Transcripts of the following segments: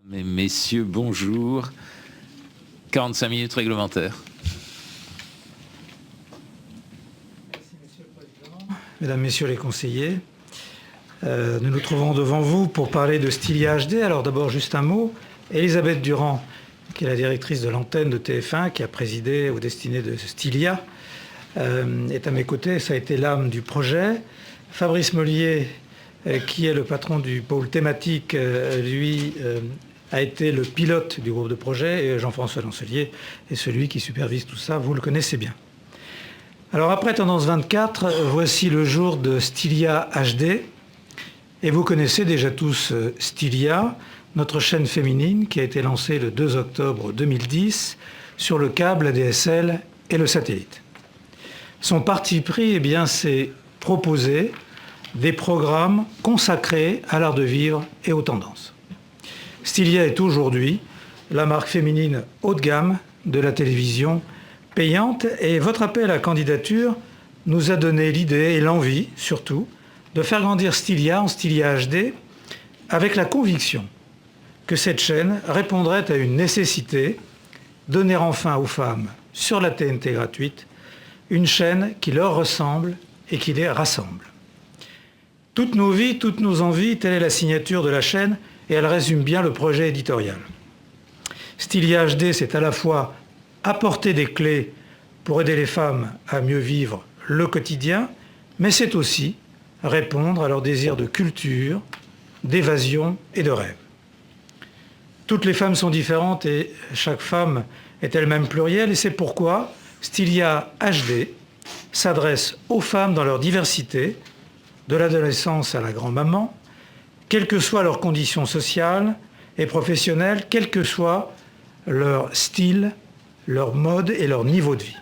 Messieurs, bonjour. 45 minutes réglementaires. Merci, Monsieur le Président. Mesdames, Messieurs les conseillers, nous nous trouvons devant vous pour parler de Stylia HD. Alors d'abord, juste un mot. Elisabeth Durand, qui est la directrice de l'antenne de TF1, qui a présidé aux destinées de Stylia, est à mes côtés. Ça a été l'âme du projet. Fabrice Mollier, qui est le patron du pôle thématique, lui, a été le pilote du groupe de projet, et Jean-François Lancelier est celui qui supervise tout ça. Vous le connaissez bien. Alors après Tendance 24, voici le jour de Stylia HD. Et vous connaissez déjà tous Stylia, notre chaîne féminine qui a été lancée le 2 octobre 2010 sur le câble, la DSL et le satellite. Son parti pris, eh bien, c'est proposer des programmes consacrés à l'art de vivre et aux tendances. Stylia est aujourd'hui la marque féminine haut de gamme de la télévision payante, et votre appel à candidature nous a donné l'idée et l'envie, surtout, de faire grandir Stylia en Stylia HD avec la conviction que cette chaîne répondrait à une nécessité, donner enfin aux femmes sur la TNT gratuite une chaîne qui leur ressemble et qui les rassemble. Toutes nos vies, toutes nos envies, telle est la signature de la chaîne, et elle résume bien le projet éditorial. Stylia HD, c'est à la fois apporter des clés pour aider les femmes à mieux vivre le quotidien, mais c'est aussi répondre à leur désir de culture, d'évasion et de rêve. Toutes les femmes sont différentes et chaque femme est elle-même plurielle, et c'est pourquoi Stylia HD s'adresse aux femmes dans leur diversité, de l'adolescence à la grand-maman, quelles que soient leurs conditions sociales et professionnelles, quel que soit leur style, leur mode et leur niveau de vie.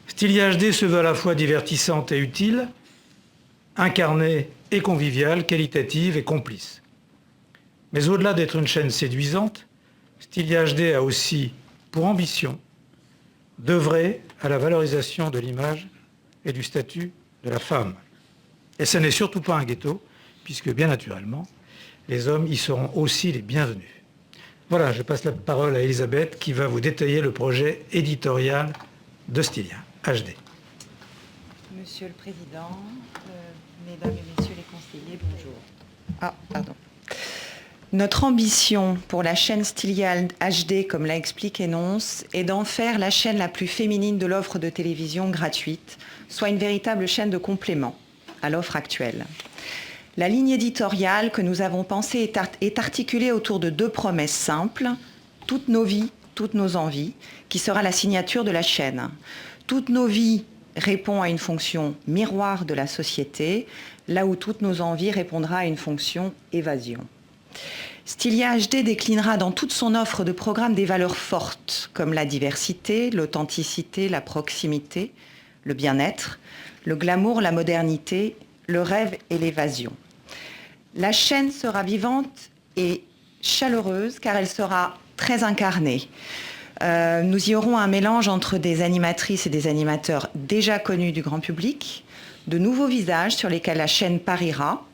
Stylia HD se veut à la fois divertissante et utile, incarnée et conviviale, qualitative et complice. Mais au-delà d'être une chaîne séduisante, Stylia HD a aussi pour ambition d'œuvrer à la valorisation de l'image et du statut de la femme. Et ce n'est surtout pas un ghetto, puisque bien naturellement, les hommes y seront aussi les bienvenus. Voilà, je passe la parole à Elisabeth qui va vous détailler le projet éditorial de Stylia HD. Monsieur le Président, Mesdames et Messieurs les conseillers, bonjour. Ah, pardon. Notre ambition pour la chaîne Stylia HD, comme l'a expliqué Nonce, est d'en faire la chaîne la plus féminine de l'offre de télévision gratuite, soit une véritable chaîne de complément à l'offre actuelle. La ligne éditoriale que nous avons pensée est articulée autour de deux promesses simples: toutes nos vies, toutes nos envies, qui sera la signature de la chaîne. Toutes nos vies répond à une fonction miroir de la société, là où toutes nos envies répondra à une fonction évasion. Stylia HD déclinera dans toute son offre de programmes des valeurs fortes, comme la diversité, l'authenticité, la proximité, le bien-être, le glamour, la modernité, le rêve et l'évasion. La chaîne sera vivante et chaleureuse car elle sera très incarnée. Nous y aurons un mélange entre des animatrices et des animateurs déjà connus du grand public, de nouveaux visages sur lesquels la chaîne pariera,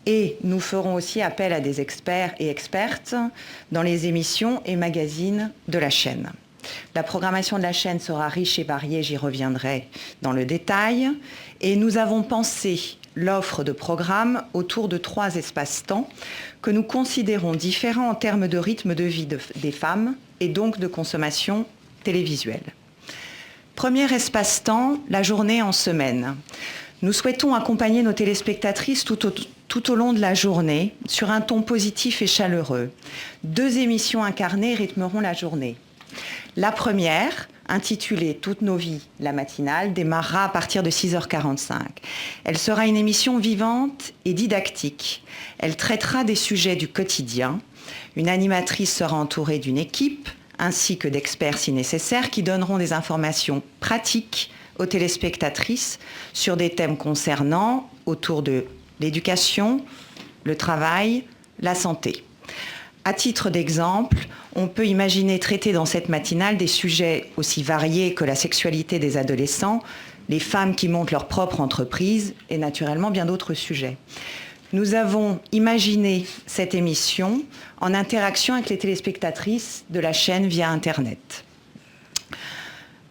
et nous ferons aussi appel à des experts et expertes dans les émissions et magazines de la chaîne. La programmation de la chaîne sera riche et variée, j'y reviendrai dans le détail. Et nous avons pensé l'offre de programmes autour de 3 espaces-temps que nous considérons différents en termes de rythme de vie des femmes et donc de consommation télévisuelle. Premier espace-temps, la journée en semaine. Nous souhaitons accompagner nos téléspectatrices tout au long de la journée sur un ton positif et chaleureux. 2 émissions incarnées rythmeront la journée. La première, intitulée « Toutes nos vies, la matinale », démarrera à partir de 6h45. Elle sera une émission vivante et didactique. Elle traitera des sujets du quotidien. Une animatrice sera entourée d'une équipe, ainsi que d'experts si nécessaire, qui donneront des informations pratiques aux téléspectatrices sur des thèmes concernant autour de l'éducation, le travail, la santé. À titre d'exemple, on peut imaginer traiter dans cette matinale des sujets aussi variés que la sexualité des adolescents, les femmes qui montent leur propre entreprise et naturellement bien d'autres sujets. nous avons imaginé cette émission en interaction avec les téléspectatrices de la chaîne via Internet.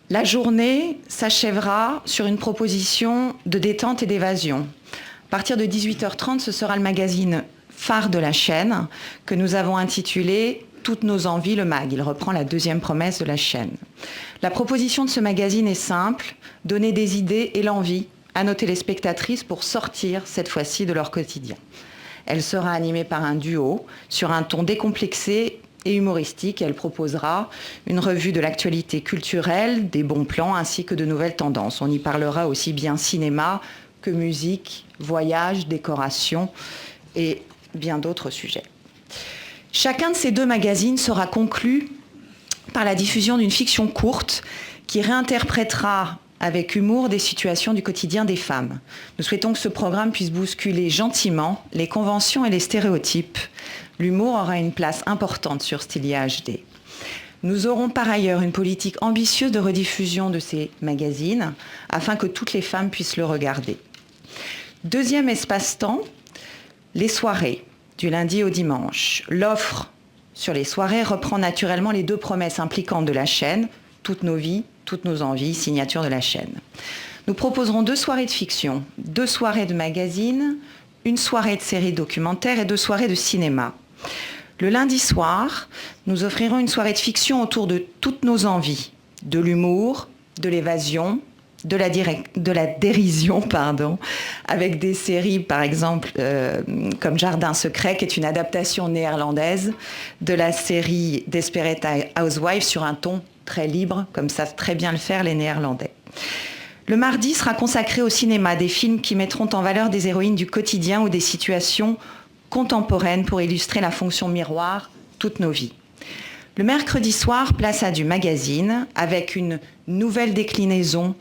La journée s'achèvera sur une proposition de détente et d'évasion. À partir de 18h30, ce sera le magazine phare de la chaîne que nous avons intitulé « Toutes nos envies, le MAG ». Il reprend la deuxième promesse de la chaîne. La proposition de ce magazine est simple, donner des idées et l'envie à nos téléspectatrices pour sortir cette fois-ci de leur quotidien. Elle sera animée par un duo sur un ton décomplexé et humoristique. Elle proposera une revue de l'actualité culturelle, des bons plans ainsi que de nouvelles tendances. On y parlera aussi bien cinéma que musique, voyage, décoration et bien d'autres sujets. Chacun de ces deux magazines sera conclu par la diffusion d'une fiction courte qui réinterprétera avec humour des situations du quotidien des femmes. Nous souhaitons que ce programme puisse bousculer gentiment les conventions et les stéréotypes. L'humour aura une place importante sur Stylia HD. Nous aurons par ailleurs une politique ambitieuse de rediffusion de ces magazines afin que toutes les femmes puissent le regarder. Deuxième espace-temps, les soirées, du lundi au dimanche. L'offre sur les soirées reprend naturellement les deux promesses impliquantes de la chaîne, toutes nos vies, toutes nos envies, signature de la chaîne. Nous proposerons 2 soirées de fiction, 2 soirées de magazine, une soirée de série documentaire et 2 soirées de cinéma. Le lundi soir, nous offrirons une soirée de fiction autour de toutes nos envies, de l'humour, de l'évasion, de la dérision, avec des séries par exemple comme Jardin secret, qui est une adaptation néerlandaise de la série Desperate Housewives sur un ton très libre, comme savent très bien le faire les Néerlandais. Le mardi sera consacré au cinéma, des films qui mettront en valeur des héroïnes du quotidien ou des situations contemporaines pour illustrer la fonction miroir, toutes nos vies. Le mercredi soir, place à du magazine, avec une nouvelle déclinaison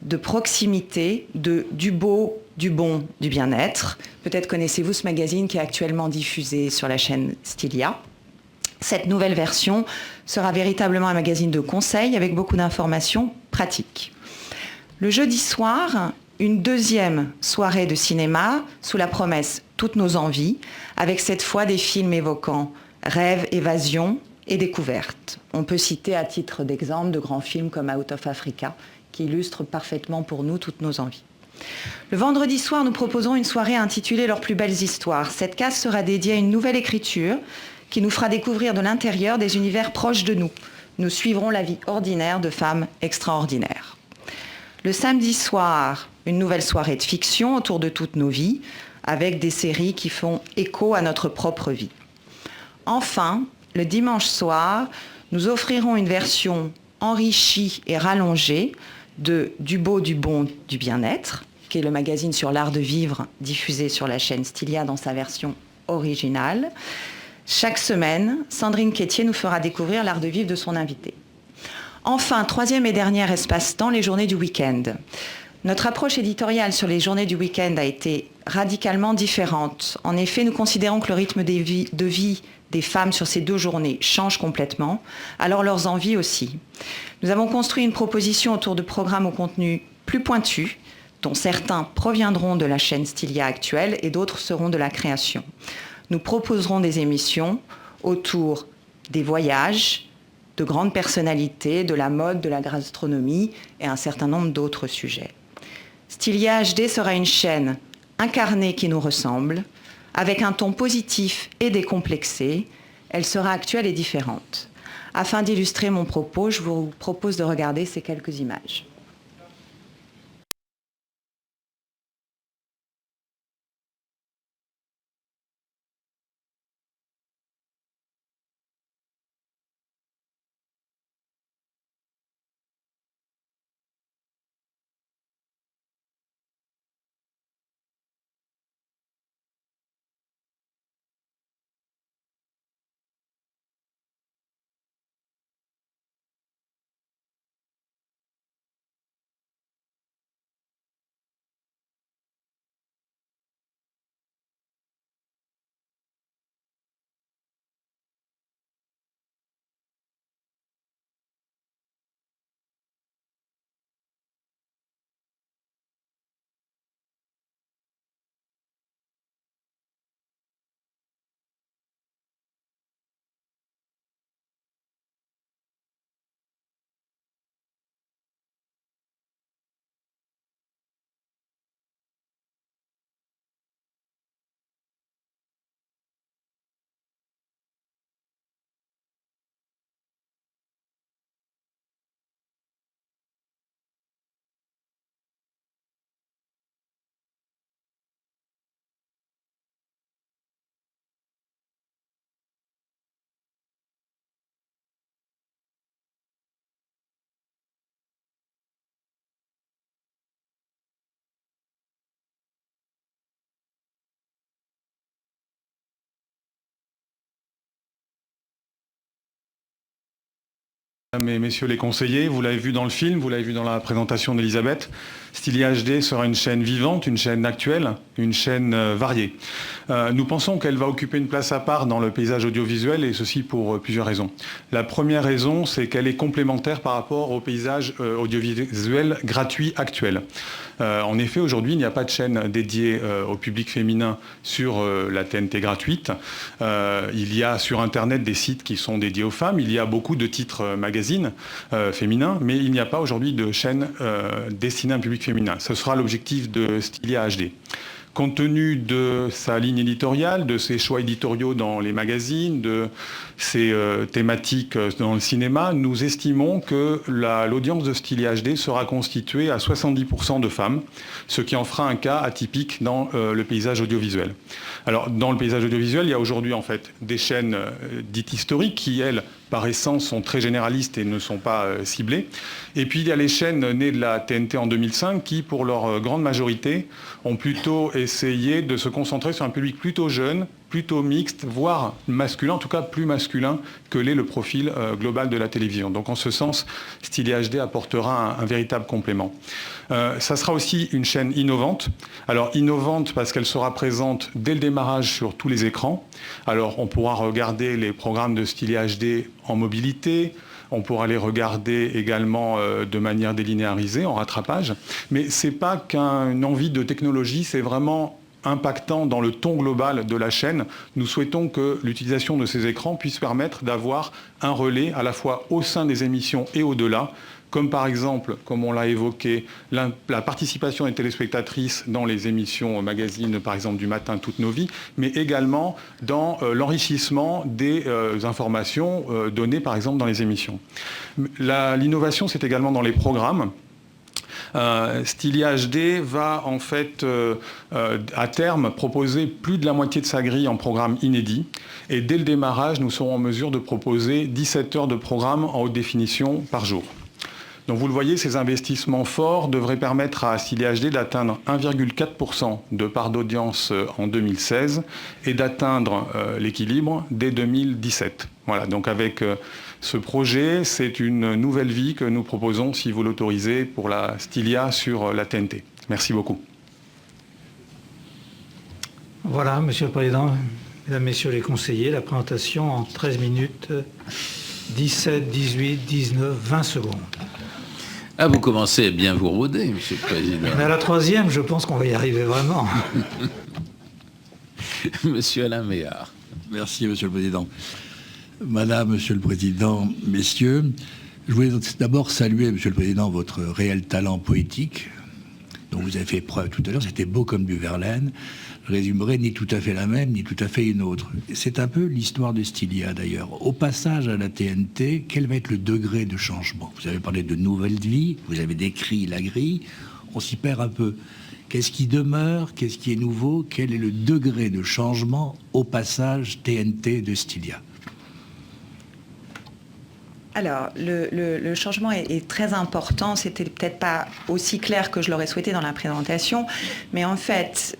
de proximité, du beau, du bon, du bien-être. Peut-être connaissez-vous ce magazine qui est actuellement diffusé sur la chaîne Stylia. Cette nouvelle version sera véritablement un magazine de conseils avec beaucoup d'informations pratiques. Le jeudi soir, une deuxième soirée de cinéma sous la promesse Toutes nos envies, avec cette fois des films évoquant rêve, évasion et découverte. On peut citer à titre d'exemple de grands films comme Out of Africa, qui illustrent parfaitement pour nous toutes nos envies. Le vendredi soir, nous proposons une soirée intitulée Leurs plus belles histoires. Cette case sera dédiée à une nouvelle écriture qui nous fera découvrir de l'intérieur des univers proches de nous. Nous suivrons la vie ordinaire de femmes extraordinaires. Le samedi soir, une nouvelle soirée de fiction autour de toutes nos vies, avec des séries qui font écho à notre propre vie. Enfin, le dimanche soir, nous offrirons une version enrichie et rallongée de Du beau, du bon, du bien-être, qui est le magazine sur l'art de vivre diffusé sur la chaîne Stylia dans sa version originale. Chaque semaine, Sandrine Quétier nous fera découvrir l'art de vivre de son invité. Enfin, troisième et dernier espace-temps, les journées du week-end. Notre approche éditoriale sur les journées du week-end a été radicalement différente. En effet, nous considérons que le rythme de vie des femmes sur ces 2 journées change complètement, alors leurs envies aussi. Nous avons construit une proposition autour de programmes au contenu plus pointu, dont certains proviendront de la chaîne Stylia actuelle et d'autres seront de la création. Nous proposerons des émissions autour des voyages, de grandes personnalités, de la mode, de la gastronomie et un certain nombre d'autres sujets. Stylia HD sera une chaîne incarnée qui nous ressemble, avec un ton positif et décomplexé. Elle sera actuelle et différente. Afin d'illustrer mon propos, je vous propose de regarder ces quelques images. Mesdames et messieurs les conseillers, vous l'avez vu dans le film, vous l'avez vu dans la présentation d'Elisabeth, Stylia HD sera une chaîne vivante, une chaîne actuelle, une chaîne variée. Nous pensons qu'elle va occuper une place à part dans le paysage audiovisuel, et ceci pour plusieurs raisons. La première raison, c'est qu'elle est complémentaire par rapport au paysage audiovisuel gratuit actuel. En effet, aujourd'hui, il n'y a pas de chaîne dédiée au public féminin sur la TNT gratuite. Il y a sur Internet des sites qui sont dédiés aux femmes. Il y a beaucoup de titres magazines féminins, mais il n'y a pas aujourd'hui de chaîne destinée à un public féminin. Ce sera l'objectif de Stylia HD. Compte tenu de sa ligne éditoriale, de ses choix éditoriaux dans les magazines, de ses thématiques dans le cinéma, nous estimons que l'audience de Stylia HD sera constituée à 70% de femmes, ce qui en fera un cas atypique dans le paysage audiovisuel. Alors, dans le paysage audiovisuel, il y a aujourd'hui en fait des chaînes dites historiques qui, elles, par essence, sont très généralistes et ne sont pas ciblées. Et puis, il y a les chaînes nées de la TNT en 2005 qui, pour leur grande majorité, ont plutôt essayé de se concentrer sur un public plutôt jeune, plutôt mixte, voire masculin, en tout cas plus masculin que l'est le profil global de la télévision. Donc en ce sens, Stylia HD apportera un véritable complément. Ça sera aussi une chaîne innovante. Alors innovante parce qu'elle sera présente dès le démarrage sur tous les écrans. Alors on pourra regarder les programmes de Stylia HD en mobilité, on pourra les regarder également de manière délinéarisée, en rattrapage. Mais ce n'est pas qu'une envie de technologie, c'est vraiment impactant dans le ton global de la chaîne. Nous souhaitons que l'utilisation de ces écrans puisse permettre d'avoir un relais à la fois au sein des émissions et au-delà, comme par exemple, comme on l'a évoqué, la participation des téléspectatrices dans les émissions magazines, par exemple du matin Toutes nos vies, mais également dans l'enrichissement des informations données, par exemple, dans les émissions. L'innovation, c'est également dans les programmes. Stylia HD va en fait à terme proposer plus de la moitié de sa grille en programme inédit, et dès le démarrage nous serons en mesure de proposer 17 heures de programme en haute définition par jour. Donc vous le voyez, ces investissements forts devraient permettre à Stylia HD d'atteindre 1,4% de part d'audience en 2016 et d'atteindre l'équilibre dès 2017. Voilà, donc avec ce projet, c'est une nouvelle vie que nous proposons, si vous l'autorisez, pour la Stylia sur la TNT. Merci beaucoup. Voilà, Monsieur le Président, Mesdames, Messieurs les conseillers, la présentation en 13 minutes, 17, 18, 19, 20 secondes. Ah, vous commencez à bien vous rôder, Monsieur le Président. Mais à la troisième, je pense qu'on va y arriver vraiment. Monsieur Alain Méhard. Merci, Monsieur le Président. Madame, Monsieur le Président, Messieurs, je voulais d'abord saluer, Monsieur le Président, votre réel talent poétique dont vous avez fait preuve tout à l'heure. C'était beau comme du Verlaine. Je résumerai ni tout à fait la même, ni tout à fait une autre. C'est un peu l'histoire de Stylia, d'ailleurs. Au passage à la TNT, quel va être le degré de changement? Vous avez parlé de nouvelle vie, vous avez décrit la grille, on s'y perd un peu. Qu'est-ce qui demeure? Qu'est-ce qui est nouveau? Quel est le degré de changement au passage TNT de Stylia? Alors, le changement est très important. C'était peut-être pas aussi clair que je l'aurais souhaité dans la présentation, mais en fait,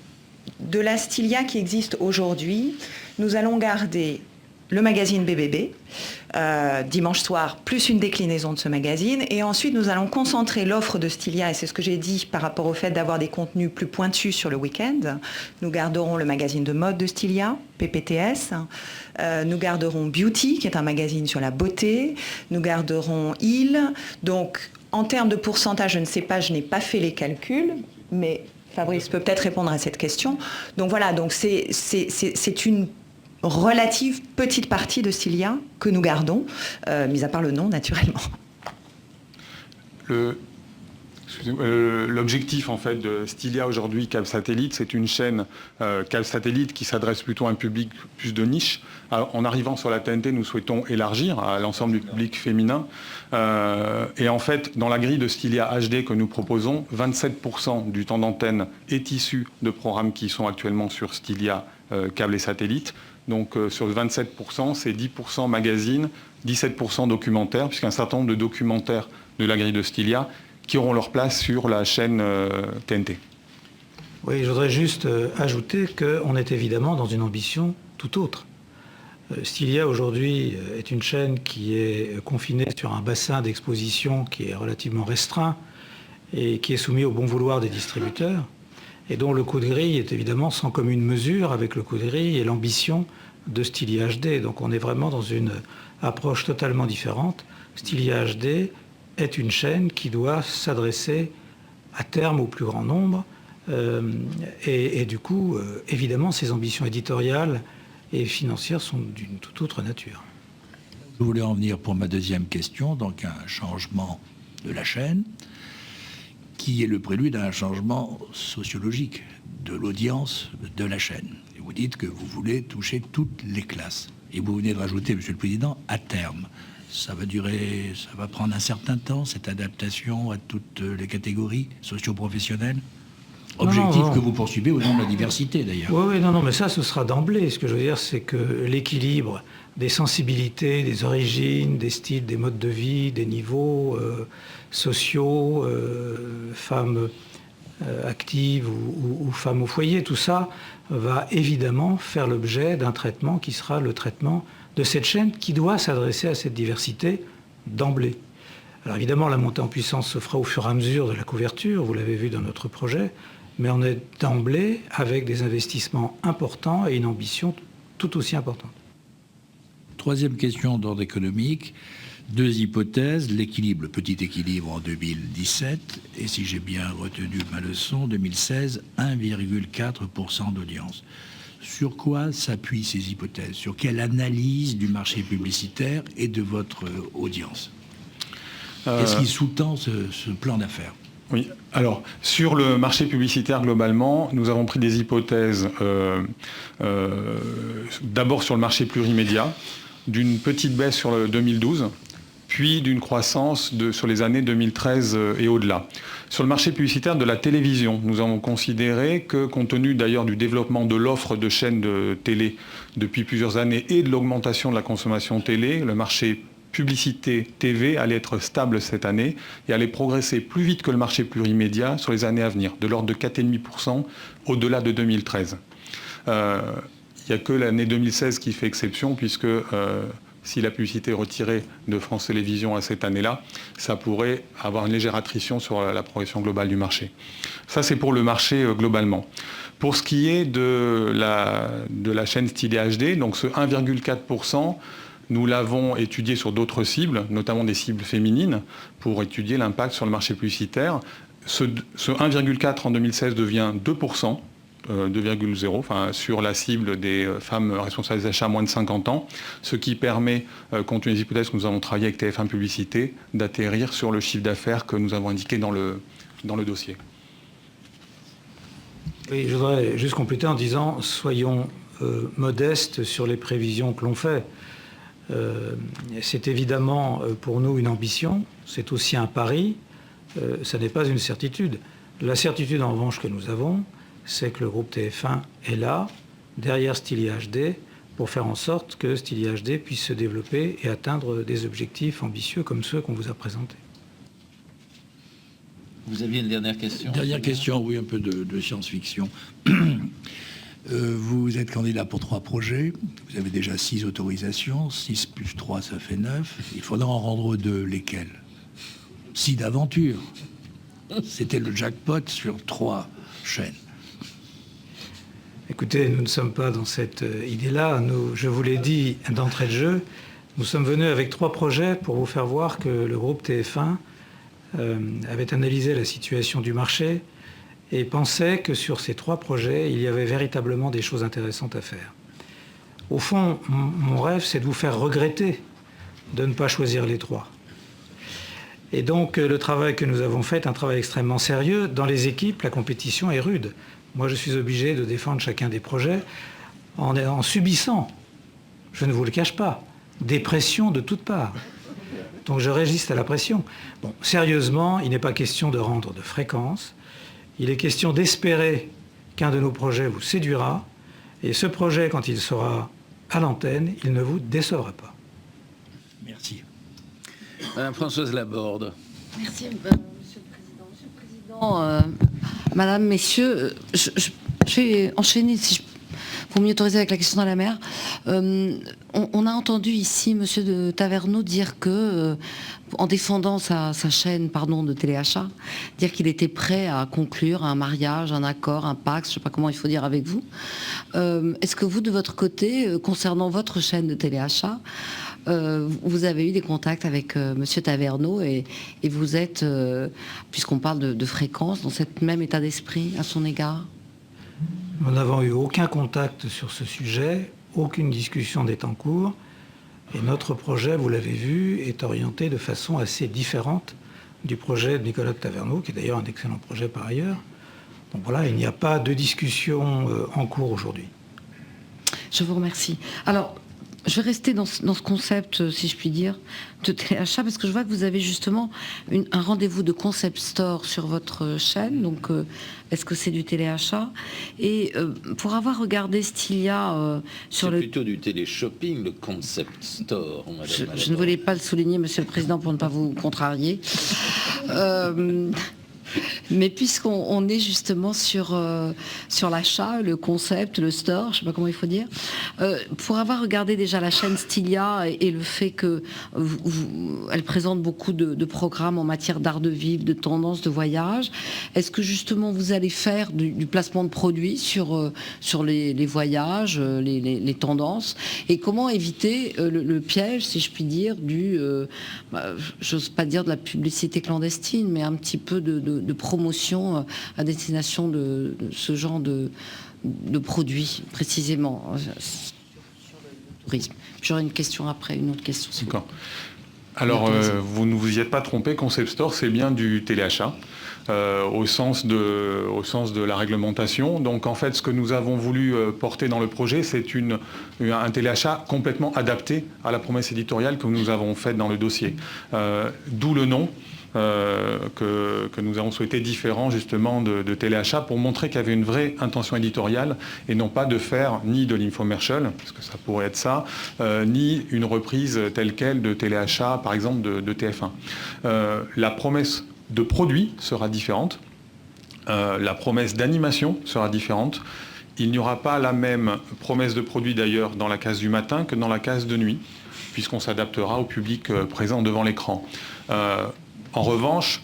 de la Stylia qui existe aujourd'hui, nous allons garder le magazine BBB, dimanche soir, plus une déclinaison de ce magazine. Et ensuite, nous allons concentrer l'offre de Stylia, et c'est ce que j'ai dit par rapport au fait d'avoir des contenus plus pointus sur le week-end. Nous garderons le magazine de mode de Stylia, PPTS. Nous garderons Beauty, qui est un magazine sur la beauté. Nous garderons Il. Donc, en termes de pourcentage, je ne sais pas, je n'ai pas fait les calculs, mais Fabrice peut peut-être répondre à cette question. Donc voilà, donc c'est une relative petite partie de Stylia que nous gardons, mis à part le nom, naturellement. L'objectif en fait de Stylia aujourd'hui, Câble Satellite, c'est une chaîne Câble Satellite qui s'adresse plutôt à un public plus de niche. Alors, en arrivant sur la TNT, nous souhaitons élargir à l'ensemble du public féminin. Et en fait, dans la grille de Stylia HD que nous proposons, 27% du temps d'antenne est issu de programmes qui sont actuellement sur Stylia câble et satellite. Donc sur 27%, c'est 10% magazine, 17% documentaire, puisqu'un certain nombre de documentaires de la grille de Stylia qui auront leur place sur la chaîne TNT. Oui, je voudrais juste ajouter qu'on est évidemment dans une ambition tout autre. Stylia aujourd'hui est une chaîne qui est confinée sur un bassin d'exposition qui est relativement restreint et qui est soumis au bon vouloir des distributeurs et dont le coût de grille est évidemment sans commune mesure avec le coût de grille et l'ambition de Stylia HD. Donc on est vraiment dans une approche totalement différente. Stylia HD est une chaîne qui doit s'adresser à terme au plus grand nombre et du coup, évidemment, ses ambitions éditoriales et financières sont d'une toute autre nature. Je voulais en venir pour ma deuxième question, donc un changement de la chaîne, qui est le prélude à un changement sociologique de l'audience de la chaîne. Et vous dites que vous voulez toucher toutes les classes. Et vous venez de rajouter, Monsieur le Président, à terme. Ça va prendre un certain temps, cette adaptation à toutes les catégories socio-professionnelles. Objectif que vous poursuivez au nom de la diversité, d'ailleurs. Oui, non, mais ça, ce sera d'emblée. Ce que je veux dire, c'est que l'équilibre des sensibilités, des origines, des styles, des modes de vie, des niveaux sociaux, femmes actives ou femmes au foyer, tout ça va évidemment faire l'objet d'un traitement qui sera le traitement de cette chaîne qui doit s'adresser à cette diversité d'emblée. Alors évidemment, la montée en puissance se fera au fur et à mesure de la couverture, vous l'avez vu dans notre projet, mais on est d'emblée avec des investissements importants et une ambition tout aussi importante. Troisième question d'ordre économique. Deux hypothèses, l'équilibre, le petit équilibre en 2017, et si j'ai bien retenu ma leçon, 2016, 1,4% d'audience. Sur quoi s'appuient ces hypothèses? Sur quelle analyse du marché publicitaire et de votre audience? Qu'est-ce qui sous-tend ce plan d'affaires? Oui, alors sur le marché publicitaire globalement, nous avons pris des hypothèses d'abord sur le marché plurimédia, d'une petite baisse sur le 2012, puis d'une croissance sur les années 2013 et au-delà. Sur le marché publicitaire de la télévision, nous avons considéré que, compte tenu d'ailleurs du développement de l'offre de chaînes de télé depuis plusieurs années et de l'augmentation de la consommation télé, le marché publicité TV allait être stable cette année et allait progresser plus vite que le marché plurimédia sur les années à venir, de l'ordre de 4,5% au-delà de 2013. Il n'y a que l'année 2016 qui fait exception, puisque si la publicité est retirée de France Télévisions à cette année-là, ça pourrait avoir une légère attrition sur la progression globale du marché. Ça, c'est pour le marché globalement. Pour ce qui est de la chaîne Stylia HD, donc ce 1,4%, nous l'avons étudié sur d'autres cibles, notamment des cibles féminines, pour étudier l'impact sur le marché publicitaire. Ce 1,4 en 2016 devient 2%. 2,0, enfin, sur la cible des femmes responsables des achats à moins de 50 ans, ce qui permet, compte tenu des hypothèses que nous avons travaillées avec TF1 Publicité, d'atterrir sur le chiffre d'affaires que nous avons indiqué dans le dossier. Oui, je voudrais juste compléter en disant, soyons modestes sur les prévisions que l'on fait. C'est évidemment pour nous une ambition, c'est aussi un pari, ça n'est pas une certitude. La certitude en revanche que nous avons, c'est que le groupe TF1 est là, derrière Stylia HD, pour faire en sorte que Stylia HD puisse se développer et atteindre des objectifs ambitieux comme ceux qu'on vous a présentés. Vous aviez une dernière question? Dernière question, oui, un peu de science-fiction. Vous êtes candidat pour 3 projets, vous avez déjà 6 autorisations, 6 plus 3 ça fait 9, il faudra en rendre 2, lesquels? 6 d'aventures. C'était le jackpot sur 3 chaînes. Écoutez, nous ne sommes pas dans cette idée-là. Je vous l'ai dit d'entrée de jeu, nous sommes venus avec 3 projets pour vous faire voir que le groupe TF1 avait analysé la situation du marché et pensait que sur ces 3 projets, il y avait véritablement des choses intéressantes à faire. Au fond, mon rêve, c'est de vous faire regretter de ne pas choisir les 3. Et donc, le travail que nous avons fait est un travail extrêmement sérieux. Dans les équipes, la compétition est rude. Moi, je suis obligé de défendre chacun des projets en subissant, je ne vous le cache pas, des pressions de toutes parts. Donc je résiste à la pression. Bon, sérieusement, il n'est pas question de rendre de fréquence. Il est question d'espérer qu'un de nos projets vous séduira. Et ce projet, quand il sera à l'antenne, il ne vous décevra pas. Merci. Madame Françoise Laborde. Merci, Monsieur le Président. Monsieur le Président, Madame, Messieurs, je vais enchaîner, Vous m'y autorisez avec la question de la mer. On a entendu ici Monsieur de Taverneau dire que, en défendant sa chaîne de téléachat, dire qu'il était prêt à conclure un mariage, un accord, un pacte, je ne sais pas comment il faut dire avec vous. Est-ce que vous, de votre côté, concernant votre chaîne de téléachat, vous avez eu des contacts avec Monsieur Taverneau et vous êtes, puisqu'on parle de fréquence, dans cet même état d'esprit à son égard? Nous n'avons eu aucun contact sur ce sujet, aucune discussion n'est en cours. Et notre projet, vous l'avez vu, est orienté de façon assez différente du projet de Nicolas de Taverneau, qui est d'ailleurs un excellent projet par ailleurs. Donc voilà, il n'y a pas de discussion en cours aujourd'hui. Je vous remercie. Alors, je vais rester dans ce concept, si je puis dire, de téléachat, parce que je vois que vous avez justement un rendez-vous de concept store sur votre chaîne. Donc, est-ce que c'est du téléachat? Et pour avoir regardé Stylia sur le... C'est plutôt du télé-shopping, le concept store. Je ne voulais pas le souligner, Monsieur le Président, pour ne pas vous contrarier. Mais puisqu'on est justement sur l'achat, le concept, le store, je ne sais pas comment il faut dire, pour avoir regardé déjà la chaîne Stylia et le fait qu'elle présente beaucoup de programmes en matière d'art de vivre, de tendance, de voyage, est-ce que justement vous allez faire du placement de produits sur les voyages, les tendances, et comment éviter le piège, si je puis dire, j'ose pas dire de la publicité clandestine, mais un petit peu de promotion à destination de ce genre de produits, précisément, sur le tourisme. J'aurai une question après, une autre question. D'accord. Alors, vous ne vous y êtes pas trompé, Concept Store, c'est bien du téléachat, au sens de la réglementation. Donc, en fait, ce que nous avons voulu porter dans le projet, c'est un téléachat complètement adapté à la promesse éditoriale que nous avons faite dans le dossier. D'où le nom. Que nous avons souhaité différent justement de téléachat pour montrer qu'il y avait une vraie intention éditoriale et non pas de faire ni de l'infomercial, parce que ça pourrait être ça, ni une reprise telle quelle de téléachat par exemple de TF1. La promesse de produit sera différente, la promesse d'animation sera différente. Il n'y aura pas la même promesse de produit d'ailleurs dans la case du matin que dans la case de nuit, puisqu'on s'adaptera au public présent devant l'écran. En revanche,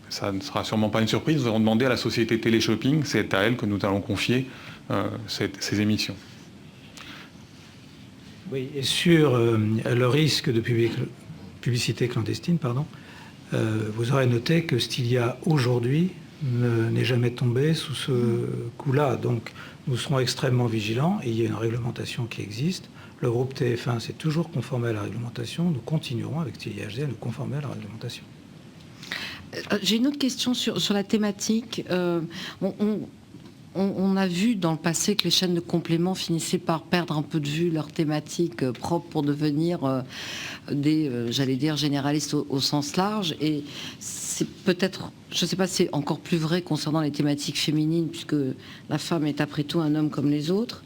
ça ne sera sûrement pas une surprise, nous allons demander à la société Téléshopping, c'est à elle que nous allons confier ces émissions. Oui, et sur le risque de publicité clandestine, vous aurez noté que Stylia aujourd'hui n'est jamais tombé sous ce coup-là. Donc nous serons extrêmement vigilants et il y a une réglementation qui existe. Le groupe TF1 s'est toujours conformé à la réglementation. Nous continuerons avec Stylia HD à nous conformer à la réglementation. J'ai une autre question sur la thématique. On a vu dans le passé que les chaînes de compléments finissaient par perdre un peu de vue leur thématique propre pour devenir j'allais dire, généralistes au sens large. Et c'est peut-être, je ne sais pas si c'est encore plus vrai concernant les thématiques féminines, puisque la femme est après tout un homme comme les autres.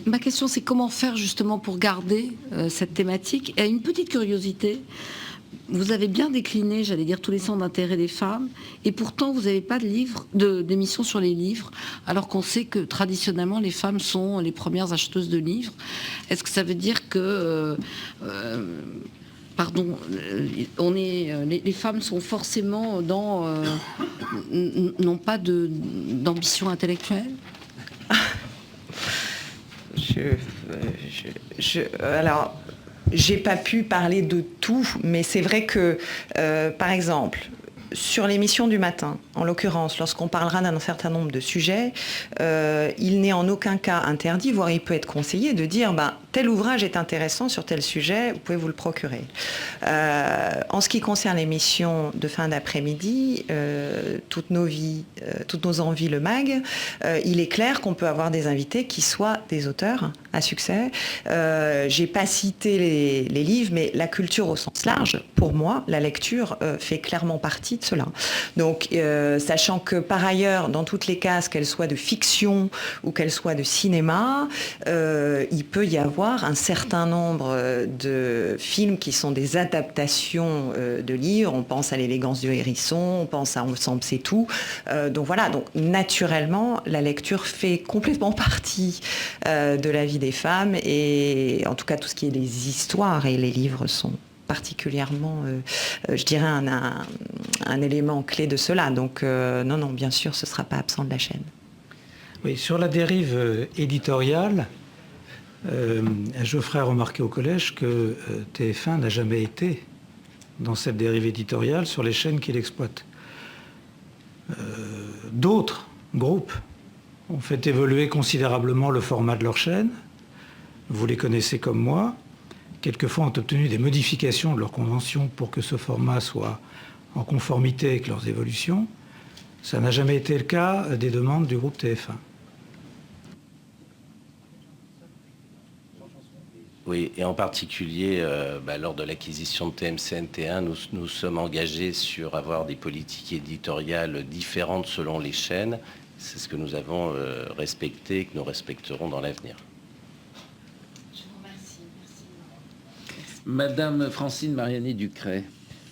Ma question, c'est comment faire justement pour garder cette thématique. Et une petite curiosité, vous avez bien décliné, j'allais dire, tous les centres d'intérêt des femmes, et pourtant vous n'avez pas d'émission sur les livres, alors qu'on sait que traditionnellement les femmes sont les premières acheteuses de livres. Est-ce que ça veut dire que les femmes sont forcément n'ont pas d'ambition intellectuelle? Alors, j'ai pas pu parler de tout, mais c'est vrai que, par exemple, sur l'émission du matin, en l'occurrence, lorsqu'on parlera d'un certain nombre de sujets, il n'est en aucun cas interdit, voire il peut être conseillé de dire tel ouvrage est intéressant sur tel sujet, vous pouvez vous le procurer. En ce qui concerne l'émission de fin d'après-midi, toutes nos vies, toutes nos envies, le MAG, il est clair qu'on peut avoir des invités qui soient des auteurs à succès. J'ai pas cité les livres, mais la culture au sens large, pour moi, la lecture fait clairement partie de cela. Donc, sachant que par ailleurs, dans toutes les cases, qu'elles soient de fiction ou qu'elles soient de cinéma, il peut y avoir avoir un certain nombre de films qui sont des adaptations de livres. On pense à L'élégance du hérisson, on pense à Ensemble c'est tout. Donc voilà, donc naturellement, la lecture fait complètement partie de la vie des femmes, et en tout cas tout ce qui est les histoires et les livres sont particulièrement, je dirais, un élément clé de cela. Donc non, bien sûr, ce ne sera pas absent de la chaîne. Oui, sur la dérive éditoriale, Geoffrey a remarqué au collège que TF1 n'a jamais été dans cette dérive éditoriale sur les chaînes qu'il exploite. D'autres groupes ont fait évoluer considérablement le format de leur chaîne. Vous les connaissez comme moi. Quelquefois ont obtenu des modifications de leurs conventions pour que ce format soit en conformité avec leurs évolutions. Ça n'a jamais été le cas des demandes du groupe TF1. Oui, et en particulier, lors de l'acquisition de TMC-NT1, nous sommes engagés sur avoir des politiques éditoriales différentes selon les chaînes. C'est ce que nous avons respecté et que nous respecterons dans l'avenir. Je vous remercie. Merci. Madame Francine Mariani-Ducret.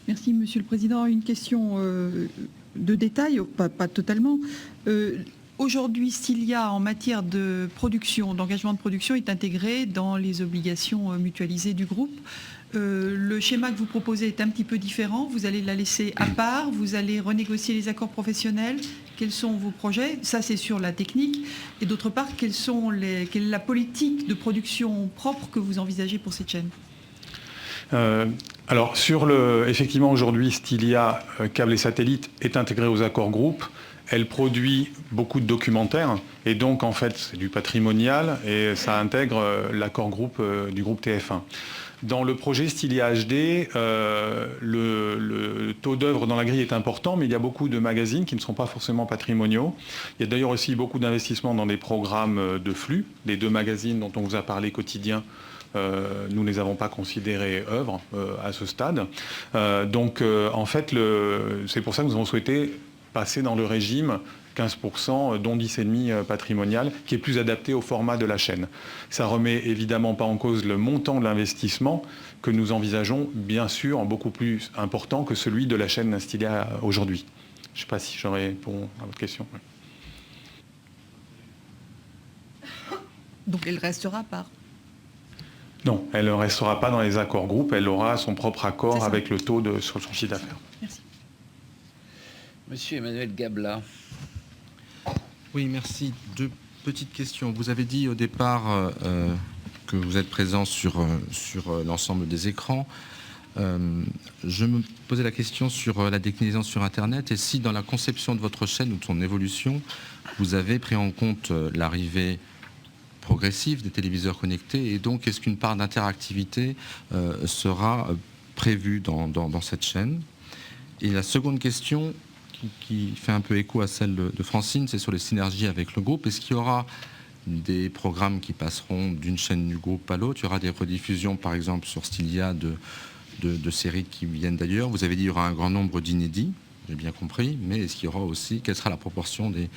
Merci, Monsieur le Président. Une question de détail, pas totalement. Aujourd'hui, Stylia, en matière de production, d'engagement de production, est intégré dans les obligations mutualisées du groupe. Le schéma que vous proposez est un petit peu différent. Vous allez la laisser à part, vous allez renégocier les accords professionnels. Quels sont vos projets? Ça, c'est sur la technique. Et d'autre part, quelle est la politique de production propre que vous envisagez pour cette chaîne? Alors, effectivement, aujourd'hui, Stylia Câble et Satellite est intégré aux accords groupes. Elle produit beaucoup de documentaires, et donc, en fait, c'est du patrimonial, et ça intègre l'accord groupe du groupe TF1. Dans le projet Stylia HD, le taux d'œuvre dans la grille est important, mais il y a beaucoup de magazines qui ne sont pas forcément patrimoniaux. Il y a d'ailleurs aussi beaucoup d'investissements dans des programmes de flux. Les 2 magazines dont on vous a parlé quotidien, nous ne les avons pas considérés œuvres à ce stade. En fait, c'est pour ça que nous avons souhaité passer dans le régime 15%, dont 10,5% patrimonial, qui est plus adapté au format de la chaîne. Ça ne remet évidemment pas en cause le montant de l'investissement que nous envisageons, bien sûr, en beaucoup plus important que celui de la chaîne Stylia aujourd'hui. Je ne sais pas si j'aurais répondu à votre question. Donc elle restera à part? Non, elle ne restera pas dans les accords groupes, elle aura son propre accord avec le taux sur son chiffre d'affaires. Merci. Monsieur Emmanuel Gabla. Oui, merci. 2 petites questions. Vous avez dit au départ que vous êtes présent sur l'ensemble des écrans. Je me posais la question sur la déclinaison sur Internet, et si dans la conception de votre chaîne ou de son évolution, vous avez pris en compte l'arrivée progressive des téléviseurs connectés, et donc est-ce qu'une part d'interactivité sera prévue dans cette chaîne? Et la seconde question, qui fait un peu écho à celle de Francine, c'est sur les synergies avec le groupe. Est-ce qu'il y aura des programmes qui passeront d'une chaîne du groupe à l'autre? Il y aura des rediffusions, par exemple, sur Stylia de séries qui viennent d'ailleurs. Vous avez dit qu'il y aura un grand nombre d'inédits, j'ai bien compris, mais est-ce qu'il y aura aussi, quelle sera la proportion des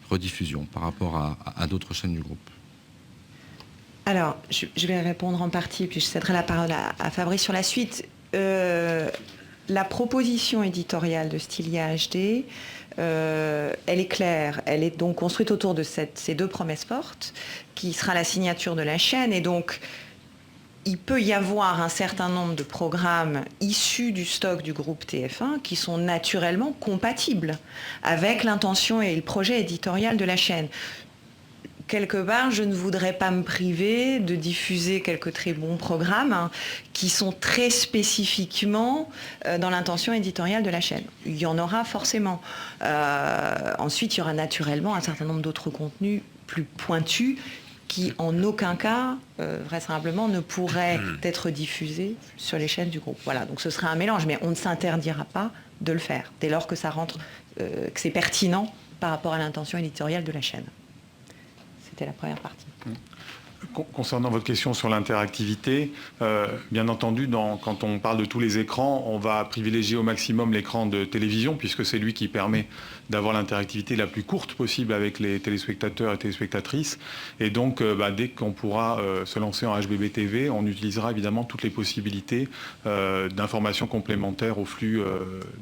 rediffusions par rapport à d'autres chaînes du groupe? Alors, je vais répondre en partie, puis je céderai la parole à Fabrice sur la suite. La proposition éditoriale de Stylia HD, elle est claire. Elle est donc construite autour de ces 2 promesses fortes, qui sera la signature de la chaîne. Et donc, il peut y avoir un certain nombre de programmes issus du stock du groupe TF1 qui sont naturellement compatibles avec l'intention et le projet éditorial de la chaîne. Quelque part, je ne voudrais pas me priver de diffuser quelques très bons programmes qui sont très spécifiquement dans l'intention éditoriale de la chaîne. Il y en aura forcément. Ensuite, il y aura naturellement un certain nombre d'autres contenus plus pointus qui, en aucun cas, vraisemblablement, ne pourraient être diffusés sur les chaînes du groupe. Voilà, donc ce serait un mélange, mais on ne s'interdira pas de le faire, dès lors que ça rentre, que c'est pertinent par rapport à l'intention éditoriale de la chaîne. C'était la première partie. Concernant votre question sur l'interactivité, bien entendu, quand on parle de tous les écrans, on va privilégier au maximum l'écran de télévision, puisque c'est lui qui permet d'avoir l'interactivité la plus courte possible avec les téléspectateurs et téléspectatrices. Et donc, dès qu'on pourra se lancer en HBB TV, on utilisera évidemment toutes les possibilités d'informations complémentaires au flux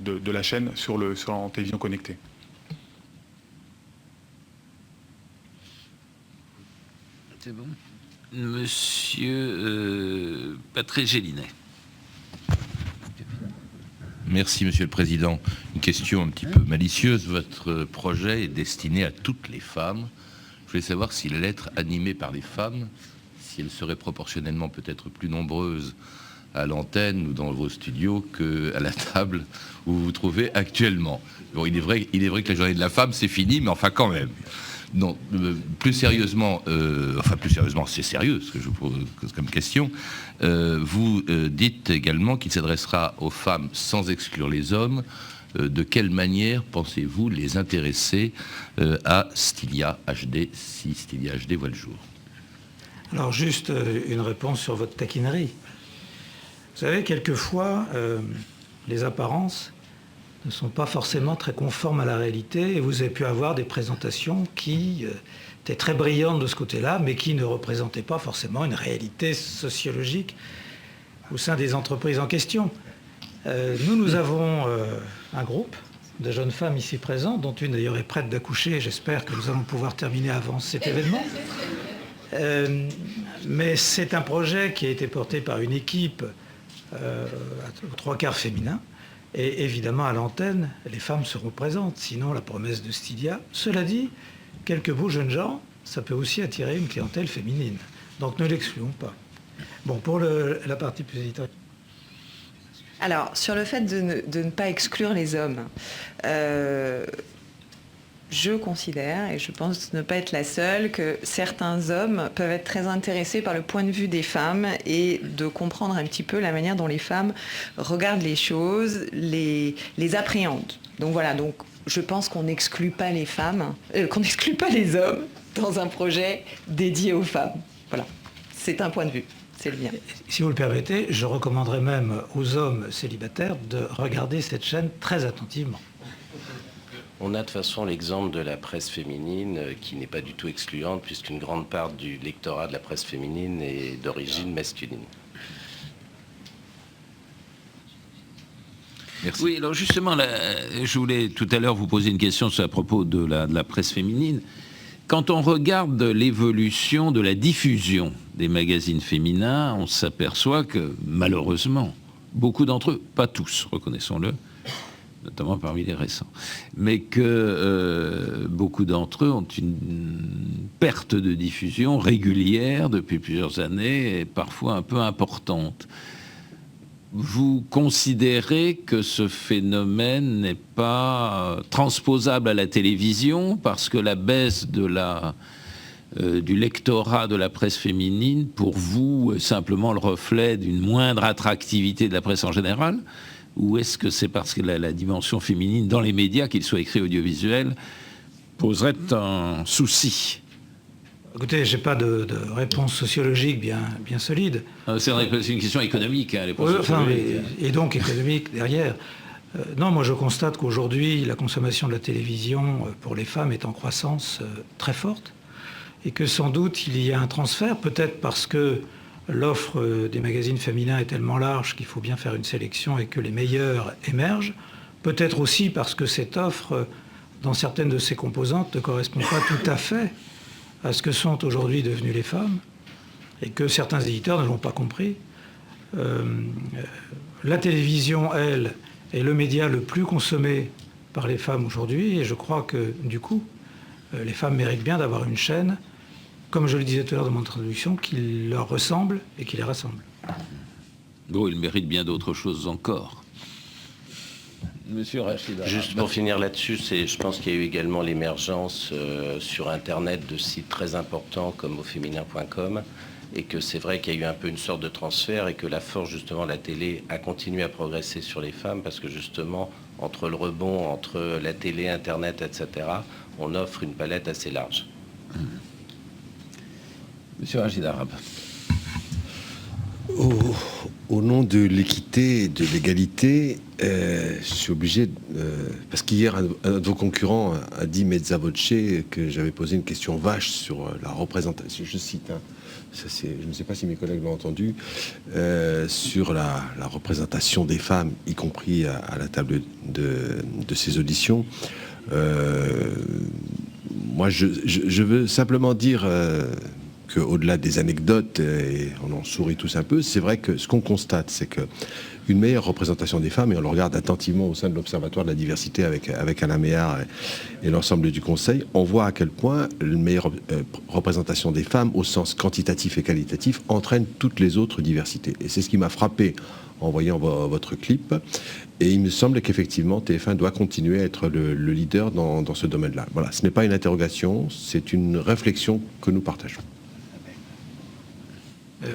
de la chaîne en télévision connectée. C'est bon. Monsieur Patrice Gélinet. Merci, Monsieur le Président. Une question un petit peu malicieuse. Votre projet est destiné à toutes les femmes. Je voulais savoir s'il allait être animé par les femmes, si elles seraient proportionnellement peut-être plus nombreuses à l'antenne ou dans vos studios qu'à la table où vous vous trouvez actuellement. Bon, il est vrai que la journée de la femme, c'est fini, mais enfin quand même. Non, plus sérieusement, c'est sérieux ce que je vous pose comme question. Vous dites également qu'il s'adressera aux femmes sans exclure les hommes. De quelle manière pensez-vous les intéresser à Stylia HD, si Stylia HD voit le jour? Alors juste une réponse sur votre taquinerie. Vous savez, quelquefois, les apparences ne sont pas forcément très conformes à la réalité, et vous avez pu avoir des présentations qui étaient très brillantes de ce côté-là, mais qui ne représentaient pas forcément une réalité sociologique au sein des entreprises en question. Nous avons un groupe de jeunes femmes ici présentes, dont une d'ailleurs est prête d'accoucher, j'espère que nous allons pouvoir terminer avant cet événement. Mais c'est un projet qui a été porté par une équipe aux 3/4 féminin. Et évidemment, à l'antenne, les femmes seront présentes, sinon la promesse de Stylia. Cela dit, quelques beaux jeunes gens, ça peut aussi attirer une clientèle féminine. Donc ne l'excluons pas. Bon, pour la partie plus éditoriale. Alors, sur le fait de ne pas exclure les hommes, je considère, et je pense ne pas être la seule, que certains hommes peuvent être très intéressés par le point de vue des femmes et de comprendre un petit peu la manière dont les femmes regardent les choses, les appréhendent. Donc voilà, donc je pense qu'on n'exclut pas les femmes, qu'on n'exclut pas les hommes dans un projet dédié aux femmes. Voilà, c'est un point de vue. C'est le mien. Si vous le permettez, je recommanderais même aux hommes célibataires de regarder cette chaîne très attentivement. On a de toute façon l'exemple de la presse féminine qui n'est pas du tout excluante, puisqu'une grande part du lectorat de la presse féminine est d'origine masculine. Merci. Oui, alors justement, je voulais tout à l'heure vous poser une question à propos de la presse féminine. Quand on regarde l'évolution de la diffusion des magazines féminins, on s'aperçoit que, malheureusement, beaucoup d'entre eux, pas tous, reconnaissons-le, notamment parmi les récents, mais que beaucoup d'entre eux ont une perte de diffusion régulière depuis plusieurs années et parfois un peu importante. Vous considérez que ce phénomène n'est pas transposable à la télévision parce que la baisse de du lectorat de la presse féminine, pour vous, est simplement le reflet d'une moindre attractivité de la presse en général? Ou est-ce que c'est parce que la dimension féminine dans les médias, qu'ils soient écrits audiovisuels, poserait un souci? Écoutez, je n'ai pas de réponse sociologique bien solide. C'est une question économique, hein, et donc économique derrière. Non, moi je constate qu'aujourd'hui, la consommation de la télévision pour les femmes est en croissance très forte, et que sans doute il y a un transfert, peut-être parce que l'offre des magazines féminins est tellement large qu'il faut bien faire une sélection et que les meilleurs émergent. Peut-être aussi parce que cette offre, dans certaines de ses composantes, ne correspond pas tout à fait à ce que sont aujourd'hui devenues les femmes et que certains éditeurs ne l'ont pas compris. La télévision, elle, est le média le plus consommé par les femmes aujourd'hui et je crois que, du coup, les femmes méritent bien d'avoir une chaîne, comme je le disais tout à l'heure dans mon introduction, qui leur ressemble et qui les rassemble. Bon, ils méritent bien d'autres choses encore. Monsieur Rachid. Juste pour finir là-dessus, je pense qu'il y a eu également l'émergence sur Internet de sites très importants comme auféminin.com et que c'est vrai qu'il y a eu un peu une sorte de transfert et que la force justement de la télé a continué à progresser sur les femmes parce que justement, entre le rebond, entre la télé, Internet, etc., on offre une palette assez large. Monsieur Rachid Arabe. Au nom de l'équité et de l'égalité, je suis obligé, parce qu'hier, un de vos concurrents a dit mezza voce que j'avais posé une question vache sur la représentation, je cite, hein, je ne sais pas si mes collègues l'ont entendu, sur la représentation des femmes, y compris à la table de ces auditions. Moi, je veux simplement dire qu'au-delà des anecdotes, et on en sourit tous un peu, c'est vrai que ce qu'on constate, c'est qu'une meilleure représentation des femmes, et on le regarde attentivement au sein de l'Observatoire de la diversité avec Alain Méhard et l'ensemble du Conseil, on voit à quel point une meilleure représentation des femmes, au sens quantitatif et qualitatif, entraîne toutes les autres diversités. Et c'est ce qui m'a frappé en voyant votre clip. Et il me semble qu'effectivement, TF1 doit continuer à être le leader dans ce domaine-là. Voilà, ce n'est pas une interrogation, c'est une réflexion que nous partageons.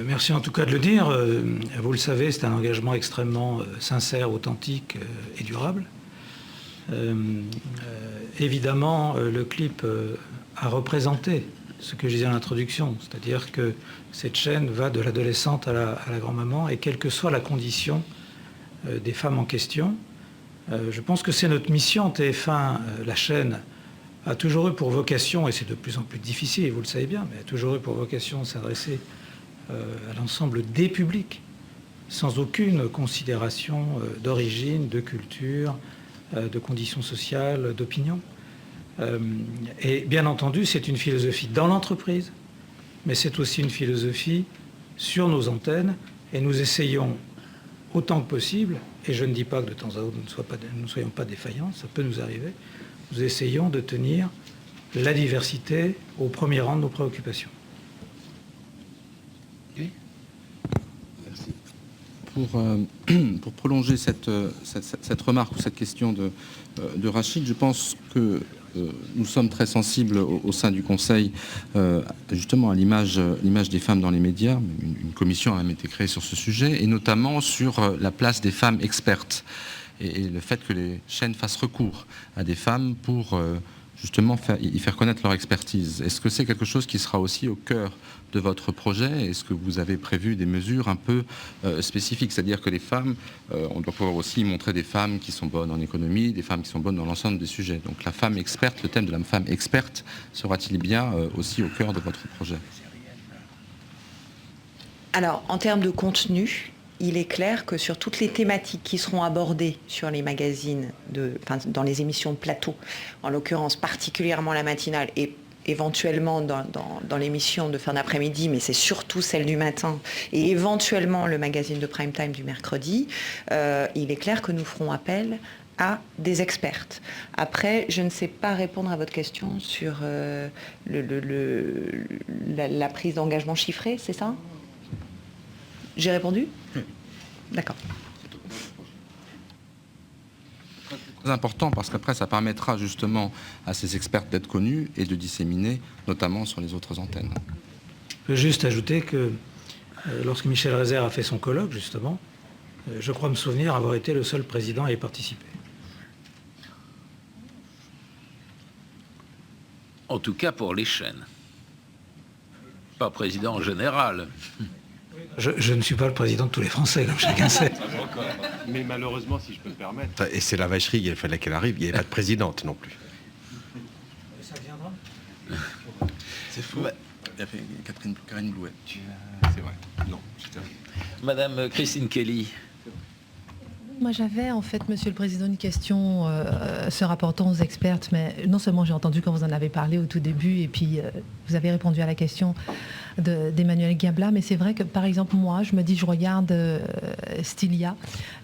Merci en tout cas de le dire. Vous le savez, c'est un engagement extrêmement sincère, authentique et durable. Évidemment, le clip a représenté ce que je disais en introduction, c'est-à-dire que cette chaîne va de l'adolescente à la grand-maman, et quelle que soit la condition des femmes en question, je pense que c'est notre mission. TF1, la chaîne, a toujours eu pour vocation, et c'est de plus en plus difficile, vous le savez bien, mais a toujours eu pour vocation de s'adresser à l'ensemble des publics, sans aucune considération d'origine, de culture, de conditions sociales, d'opinion. Et bien entendu, c'est une philosophie dans l'entreprise, mais c'est aussi une philosophie sur nos antennes, et nous essayons autant que possible, et je ne dis pas que de temps à autre nous ne soyons pas défaillants, ça peut nous arriver, nous essayons de tenir la diversité au premier rang de nos préoccupations. Pour prolonger cette remarque ou cette question de Rachid, je pense que nous sommes très sensibles au sein du Conseil justement à l'image des femmes dans les médias. Une commission a même été créée sur ce sujet, et notamment sur la place des femmes expertes et le fait que les chaînes fassent recours à des femmes pour justement y faire connaître leur expertise. Est-ce que c'est quelque chose qui sera aussi au cœur de votre projet? Est-ce que vous avez prévu des mesures un peu spécifiques? C'est-à-dire que les femmes, on doit pouvoir aussi montrer des femmes qui sont bonnes en économie, des femmes qui sont bonnes dans l'ensemble des sujets. Donc la femme experte, le thème de la femme experte, sera-t-il bien aussi au cœur de votre projet? Alors, en termes de contenu, il est clair que sur toutes les thématiques qui seront abordées sur les magazines, dans les émissions de plateau, en l'occurrence particulièrement la matinale et éventuellement dans l'émission de fin d'après-midi, mais c'est surtout celle du matin, et éventuellement le magazine de prime time du mercredi, il est clair que nous ferons appel à des expertes. Après, je ne sais pas répondre à votre question sur la prise d'engagement chiffrée, c'est ça? J'ai répondu? D'accord. Très important, parce qu'après ça permettra justement à ces experts d'être connus et de disséminer, notamment sur les autres antennes. Je peux juste ajouter que lorsque Michel Rézère a fait son colloque, justement, je crois me souvenir avoir été le seul président à y participer. En tout cas pour les chaînes. Pas président en général. Je ne suis pas le président de tous les Français, comme chacun sait. Mais malheureusement, si je peux me permettre, et c'est la vacherie, il fallait qu'elle arrive, il n'y avait pas de présidente non plus. Ça viendra. C'est faux. Il y a fait Karine Blouet. C'est vrai. Non, c'était rien. Madame Christine Kelly. Moi, j'avais en fait, Monsieur le Président, une question se rapportant aux expertes, mais non seulement j'ai entendu quand vous en avez parlé au tout début, et puis vous avez répondu à la question d'Emmanuel Gabla, mais c'est vrai que, par exemple, moi, je me dis, je regarde Stylia,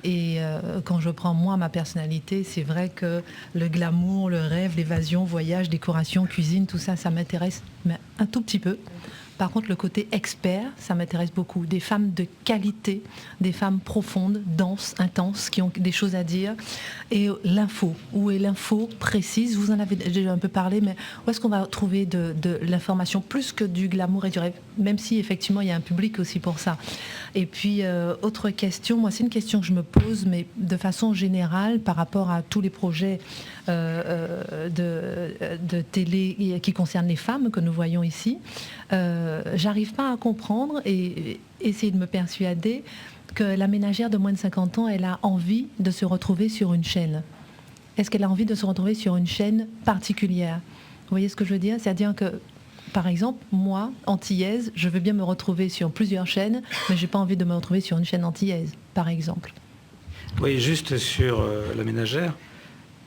et quand je prends, moi, ma personnalité, c'est vrai que le glamour, le rêve, l'évasion, voyage, décoration, cuisine, tout ça, ça m'intéresse, mais un tout petit peu. Par contre, le côté expert, ça m'intéresse beaucoup. Des femmes de qualité, des femmes profondes, denses, intenses, qui ont des choses à dire. Et l'info, où est l'info précise? Vous en avez déjà un peu parlé, mais où est-ce qu'on va trouver de l'information plus que du glamour et du rêve? Même si, effectivement, il y a un public aussi pour ça. Et puis, autre question, moi, c'est une question que je me pose, mais de façon générale, par rapport à tous les projets de télé qui concernent les femmes que nous voyons ici. j'arrive pas à comprendre et essayer de me persuader que la ménagère de moins de 50 ans, elle a envie de se retrouver sur une chaîne. Est-ce qu'elle a envie de se retrouver sur une chaîne particulière? Vous voyez ce que je veux dire? C'est-à-dire que, par exemple, moi, antillaise, je veux bien me retrouver sur plusieurs chaînes, mais j'ai pas envie de me retrouver sur une chaîne antillaise, par exemple. Oui, juste sur la ménagère,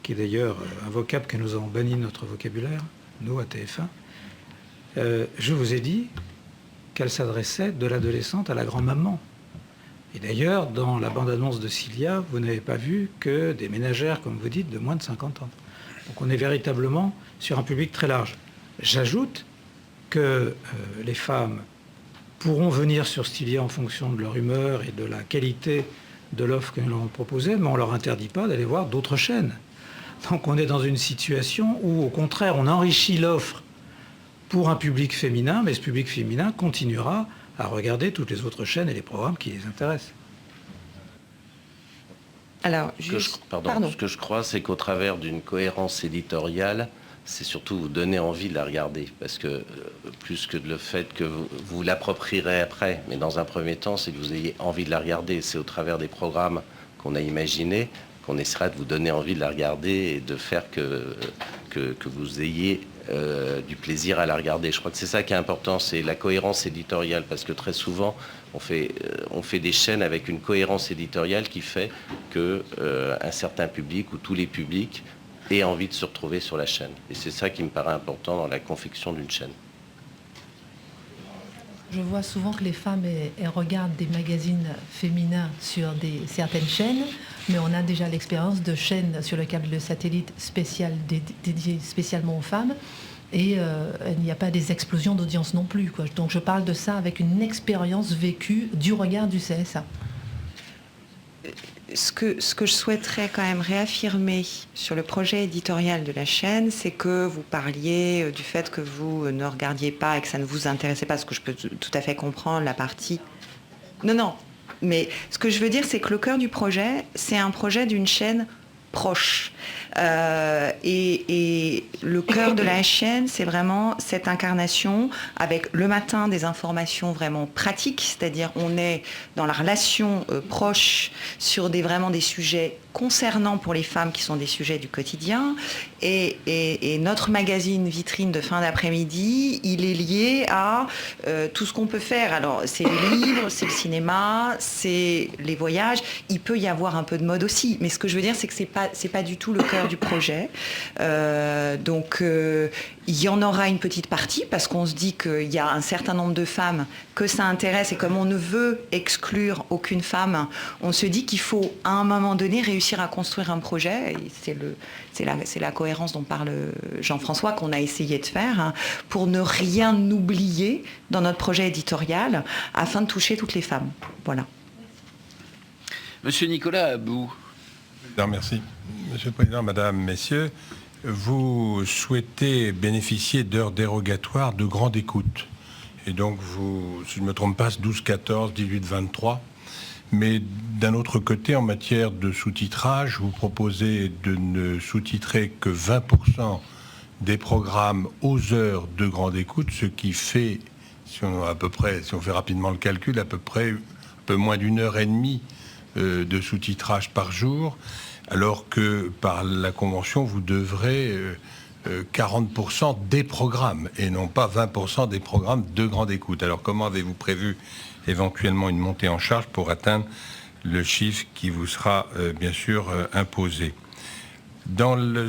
qui est d'ailleurs un vocable que nous avons banni de notre vocabulaire, nous, à TF1, je vous ai dit qu'elle s'adressait de l'adolescente à la grand-maman. Et d'ailleurs, dans la bande-annonce de Cilia, vous n'avez pas vu que des ménagères, comme vous dites, de moins de 50 ans. Donc on est véritablement sur un public très large. J'ajoute que les femmes pourront venir sur Stilia en fonction de leur humeur et de la qualité de l'offre que nous leur avons proposée, mais on ne leur interdit pas d'aller voir d'autres chaînes. Donc on est dans une situation où, au contraire, on enrichit l'offre pour un public féminin, mais ce public féminin continuera à regarder toutes les autres chaînes et les programmes qui les intéressent. Alors, ce que je crois, c'est qu'au travers d'une cohérence éditoriale, c'est surtout vous donner envie de la regarder. Parce que, plus que le fait que vous l'approprierez après, mais dans un premier temps, c'est que vous ayez envie de la regarder. C'est au travers des programmes qu'on a imaginés qu'on essaiera de vous donner envie de la regarder et de faire que vous ayez du plaisir à la regarder. Je crois que c'est ça qui est important, c'est la cohérence éditoriale, parce que très souvent, on fait des chaînes avec une cohérence éditoriale qui fait qu'un certain public ou tous les publics aient envie de se retrouver sur la chaîne. Et c'est ça qui me paraît important dans la confection d'une chaîne. Je vois souvent que les femmes elles regardent des magazines féminins sur certaines chaînes, mais on a déjà l'expérience de chaînes sur le câble de satellite dédiées spécialement aux femmes, et il n'y a pas des explosions d'audience non plus, quoi. Donc je parle de ça avec une expérience vécue du regard du CSA. Ce que je souhaiterais quand même réaffirmer sur le projet éditorial de la chaîne, c'est que vous parliez du fait que vous ne regardiez pas et que ça ne vous intéressait pas, ce que je peux tout à fait comprendre, la partie... Non, mais ce que je veux dire, c'est que le cœur du projet, c'est un projet d'une chaîne proche. Et le cœur de la chaîne, c'est vraiment cette incarnation avec le matin des informations vraiment pratiques, c'est-à-dire on est dans la relation proche sur vraiment des sujets concernant pour les femmes qui sont des sujets du quotidien, et notre magazine vitrine de fin d'après-midi, il est lié à tout ce qu'on peut faire. Alors c'est les livres, c'est le cinéma, c'est les voyages, il peut y avoir un peu de mode aussi, mais ce que je veux dire, c'est que c'est pas du tout le cœur du projet. Donc il y en aura une petite partie parce qu'on se dit qu'il y a un certain nombre de femmes que ça intéresse, et comme on ne veut exclure aucune femme, on se dit qu'il faut à un moment donné réussir à construire un projet, et c'est la cohérence dont parle Jean-François qu'on a essayé de faire, hein, pour ne rien oublier dans notre projet éditorial afin de toucher toutes les femmes. Voilà. Monsieur Nicolas Abou. Non, merci. Monsieur le Président, Madame, Messieurs, vous souhaitez bénéficier d'heures dérogatoires de grande écoute. Et donc, si je ne me trompe pas, 12, 14, 18, 23. Mais d'un autre côté, en matière de sous-titrage, vous proposez de ne sous-titrer que 20% des programmes aux heures de grande écoute, ce qui fait, si on fait rapidement le calcul, à peu près un peu moins d'une heure et demie de sous-titrage par jour, alors que par la Convention, vous devrez 40% des programmes et non pas 20% des programmes de grande écoute. Alors comment avez-vous prévu éventuellement une montée en charge pour atteindre le chiffre qui vous sera bien sûr imposé?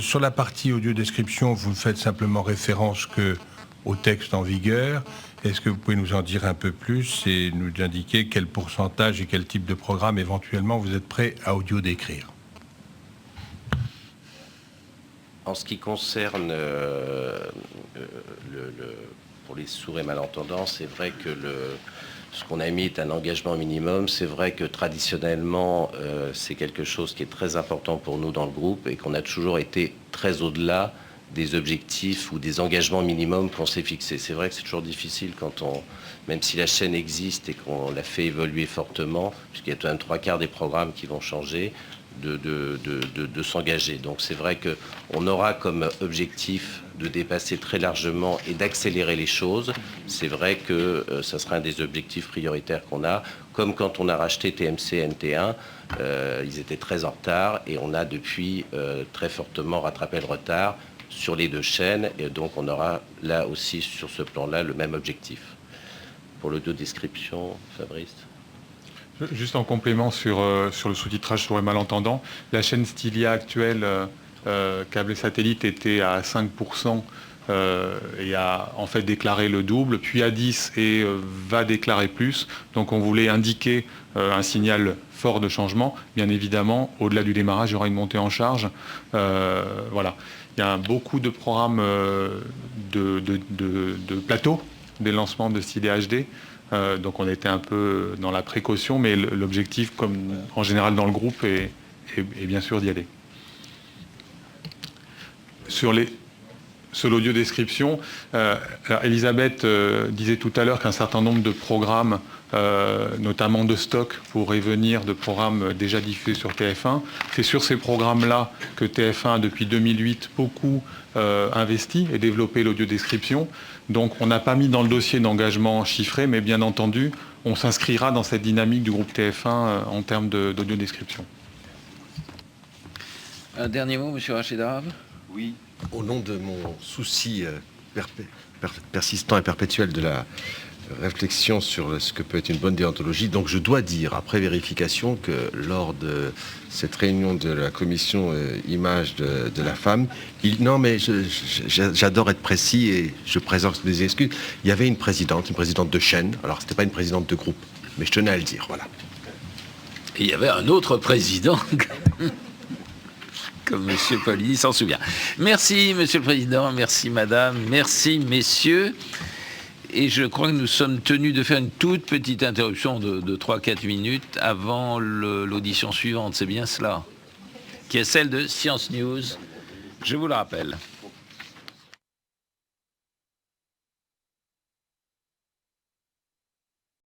Sur la partie audio description, vous faites simplement référence au texte en vigueur. Est-ce que vous pouvez nous en dire un peu plus et nous indiquer quel pourcentage et quel type de programme éventuellement vous êtes prêt à audio décrire? En ce qui concerne pour les sourds et malentendants, c'est vrai que ce qu'on a mis est un engagement minimum. C'est vrai que traditionnellement, c'est quelque chose qui est très important pour nous dans le groupe et qu'on a toujours été très au-delà des objectifs ou des engagements minimums qu'on s'est fixés. C'est vrai que c'est toujours difficile même si la chaîne existe et qu'on l'a fait évoluer fortement, puisqu'il y a tout de même 3/4 des programmes qui vont changer, de s'engager. Donc c'est vrai qu'on aura comme objectif de dépasser très largement et d'accélérer les choses. C'est vrai que ça sera un des objectifs prioritaires qu'on a. Comme quand on a racheté TMC NT1, ils étaient très en retard et on a depuis très fortement rattrapé le retard sur les deux chaînes. Et donc on aura là aussi sur ce plan-là le même objectif. Pour l'audio-description, Fabrice. Juste en complément sur le sous-titrage sur les malentendants, la chaîne Stylia actuelle, câble et satellite, était à 5% et a en fait déclaré le double, puis à 10 et va déclarer plus. Donc on voulait indiquer un signal fort de changement. Bien évidemment, au-delà du démarrage, il y aura une montée en charge. Voilà. Il y a beaucoup de programmes de plateau des lancements de Stylia HD. Donc on était un peu dans la précaution, mais l'objectif, comme en général dans le groupe, est bien sûr d'y aller. Sur l'audio-description, Elisabeth disait tout à l'heure qu'un certain nombre de programmes, notamment de stock, pourraient venir de programmes déjà diffusés sur TF1. C'est sur ces programmes-là que TF1 a depuis 2008 beaucoup investi et développé l'audio-description. Donc on n'a pas mis dans le dossier d'engagement chiffré, mais bien entendu, on s'inscrira dans cette dynamique du groupe TF1 en termes d'audio-description. Un dernier mot, M. Rachid Arabe ? Oui, au nom de mon souci persistant et perpétuel de la réflexion sur ce que peut être une bonne déontologie, donc je dois dire, après vérification, que lors de cette réunion de la commission image de la femme, non mais j'adore être précis et je présente des excuses, il y avait une présidente de chaîne, alors c'était pas une présidente de groupe, mais je tenais à le dire, voilà. Et il y avait un autre président... Comme M. Poligny s'en souvient. Merci, M. le Président, merci, Madame, merci, messieurs. Et je crois que nous sommes tenus de faire une toute petite interruption de 3-4 minutes avant l'audition suivante. C'est bien cela, qui est celle de Science News. Je vous le rappelle.